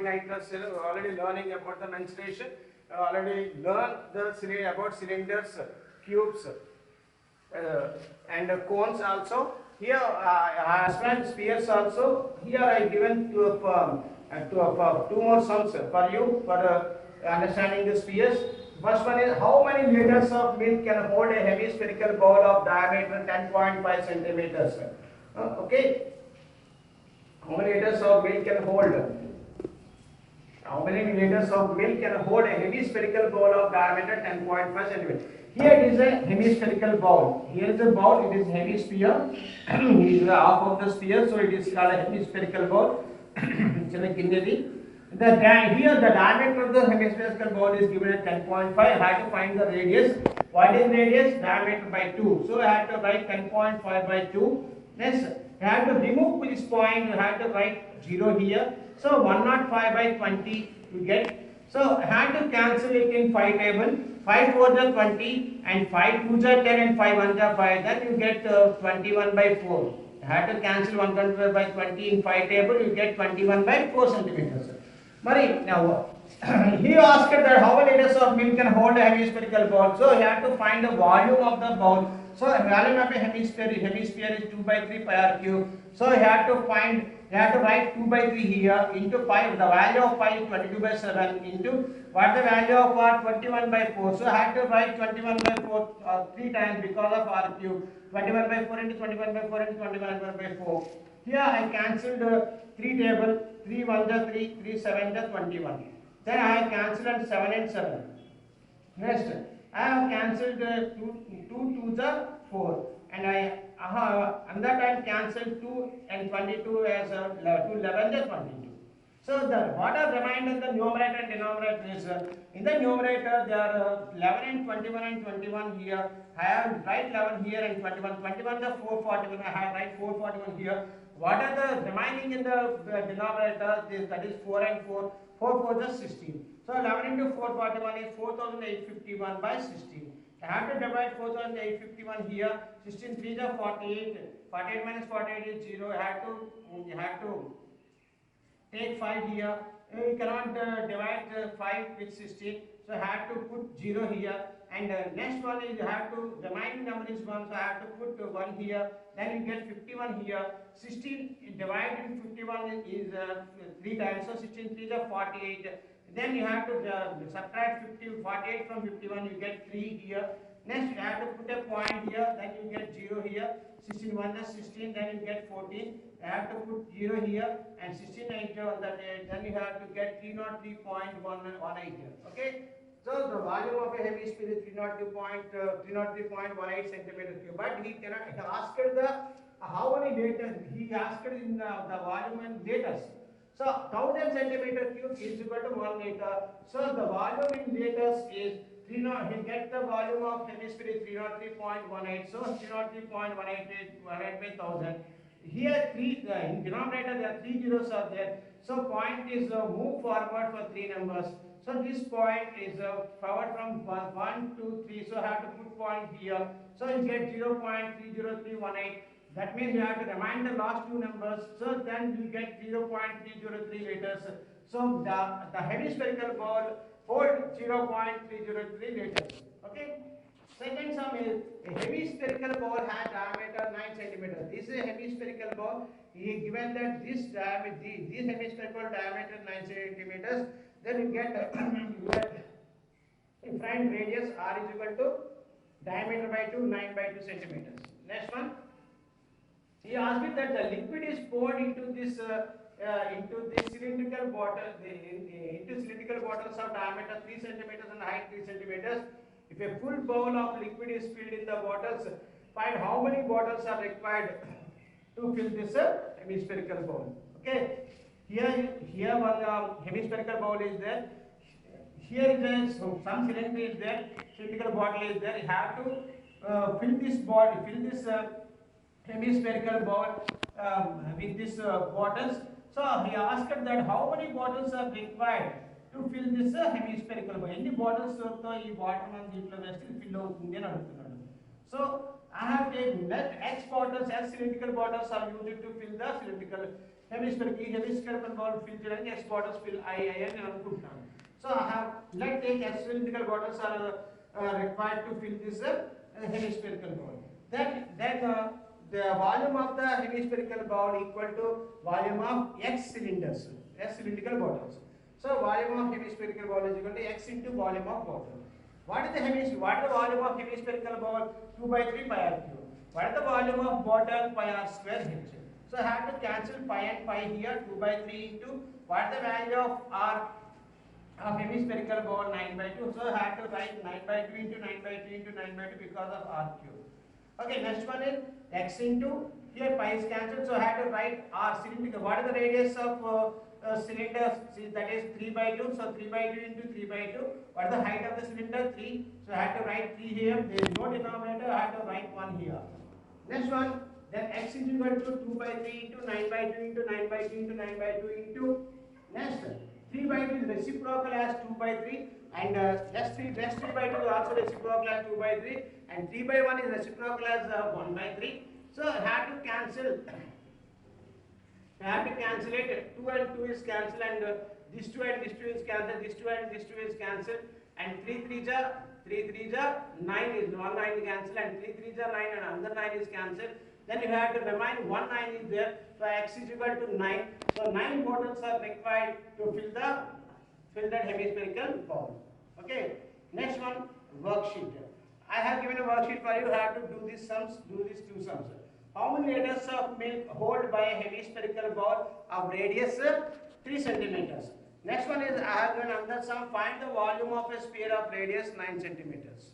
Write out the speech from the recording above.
nitrous, already learning about the mensuration, already learned the about cylinders, cubes, and cones also. Here, as well spheres also. Here I given two more sums for you for understanding the spheres. First one is how many liters of milk can hold a hemispherical bowl of diameter 10.5 centimeters. Okay, how many liters of milk can hold? How many liters of milk can hold a hemispherical bowl of diameter 10.5 centimeters? Here it is a hemispherical bowl. Here is a bowl, it is hemisphere. It is half of the sphere, so it is called a hemispherical bowl. Here the diameter of the hemispherical bowl is given at 10.5. I have to find the radius. What is radius? Diameter by 2. So I have to write 10.5 by 2. Next, you have to remove this point. You have to write 0 here. So 105 by 20 you get. So I have to cancel it in 5 table. 5 4 are 20 and 5 2 are 10 and 5 1 are 5. Then you get 21 by 4. You have to cancel 125 by 20 in 5 table. You get 21 by 4 centimeters. Mari, now he asked that how many liters of milk can hold a hemispherical bowl. So he had to find the volume of the bowl. So volume of a hemisphere is 2 by 3 pi r cube. So he had to write 2 by 3 here into pi. The value of pi is 22 by 7 into what the value of r 21 by 4. So I had to write 21 by 4 3 times because of r cube. 21 by 4 into 21 by 4 into 21 by 4. Here I cancelled 3 table. 3 1 are 3, 3 7 are 21. Then I have cancelled 7 and 7. Next, I have cancelled 2 2s are 4. And another time cancelled 2 and 22 as 2 11 are 22. So what are remained in the numerator and denominator is in the numerator there are 11 and 21 and 21 here. I have write 11 here and 21. 21 is 441. I have write 441 here. What are the remaining in the denominator? That is 4 and 4. 4 4 is 16. So 11 into 441 is 4851 by 16. I have to divide 4851 here. 16 3 is 48. 48 minus 48 is 0. You have to take 5 here. You cannot divide 5 with 16. So I have to put 0 here. And next one is you have to, the remaining number is 1. So I have to put 1 here. Then you get 51 here. 16 divided into 51 is 3 times. So 16 3 is 48. Then you have to subtract 48 from 51. You get 3 here. Next you have to put a point here. Then you get 0 here. 16 1 is 16. Then you get 14. You have to put 0 here. And 16 8 then you have to get 303.118 here. Okay. So the volume of a hemisphere is 303.18 centimeter cube. But he asked the how many liters? He asked in the volume and liters. So 1000 centimeter cube is equal to 1 liter. So the volume in liters is 30. He gets the volume of hemisphere is 303.18. So 303.18 by 1000. Here in denominator there are 3 zeros are there. So point is move forward for 3 numbers. So this point is forward from 1 to 3. So I have to put point here. So you get 0.30318. That means you have to remind the last 2 numbers. So then you get 0.303 liters. So the hemispherical ball hold 0.303 liters. Okay. Second sum is a hemispherical ball has diameter 9 centimeters. This is a hemispherical ball. He given that this hemispherical diameter 9 centimeters. Then you get different radius r is equal to diameter by 2 9 by 2 centimeters. Next one. He asked me that the liquid is poured into this cylindrical bottle into cylindrical bottles of diameter 3 centimeters and height 3 centimeters. If a full bowl of liquid is filled in the bottles, find how many bottles are required to fill this hemispherical bowl. Okay. Here one hemispherical bowl is there. Here is some cylinder is there. Cylindrical bottle is there. You have to fill this hemispherical bowl with this bottles. So he asked that how many bottles are required to fill this hemispherical bowl. Any bottles to ee bottom and deep vessel fill avutundi ani adugutunnadu. So I have taken that X bottles, X cylindrical bottles are used to fill the cylindrical hemispherical ball fill చేయడానికి S bottles fill I అని అనుకుంటున్నాను. So I have let take S cylindrical bottles are required to fill this hemispherical ball. Then the volume of the hemispherical ball equal to volume of X cylinders, S cylindrical bottles. So volume of hemispherical ball is equal to X into volume of bottle. What is the volume of hemispherical ball? 2 by 3 pi r cube. What is the volume of bottle? Pi r square h. So I have to cancel pi and pi here. 2 by 3 into what is the value of r of hemispherical ball? 9 by 2. So I have to write 9 by 2 into 9 by 2 into 9 by 2 because of r cube. Okay, next one is x into here pi is cancelled. So I have to write r cylindrical. What is the radius of cylinder? See, that is 3 by 2. So 3 by 2 into 3 by 2. What is the height of the cylinder? 3. So I have to write 3 here. There is no denominator. I have to write 1 here. Next one. Then x is equal to 2 by 3 into 9 by 2 into 9 by 2 into 9 by 2 into next 3 by 2 is reciprocal as 2 by 3 and rest 3 by 2 is also reciprocal as 2 by 3 and 3 by 1 is reciprocal as 1 by 3. So I have to cancel. I have to cancel it. 2 and 2 is cancelled and this 2 and this 2 is cancelled. This 2 and this 2 is cancelled and 3 3s are 9 is 1 9 is cancelled and 3 3s are 9 and another 9 is cancelled. Then you have to remind 1 9 is there. So x is equal to 9. So 9 bottles are required to fill that hemispherical ball. Okay. Next one, worksheet. I have given a worksheet for you. You have to do these sums. Do these two sums. How many liters of milk hold by a hemispherical ball of radius 3 centimeters? Next one is I have given another sum. Find the volume of a sphere of radius 9 centimeters.